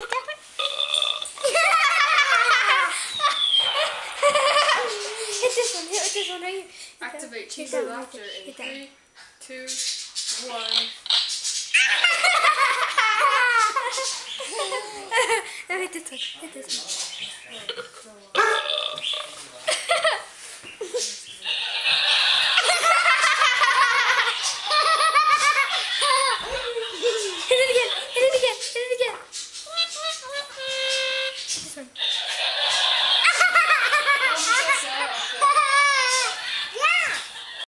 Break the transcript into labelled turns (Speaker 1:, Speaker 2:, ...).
Speaker 1: Hit this one right here.
Speaker 2: Activate cheesy laughter in 3, 2, 1.
Speaker 1: No, hit this one.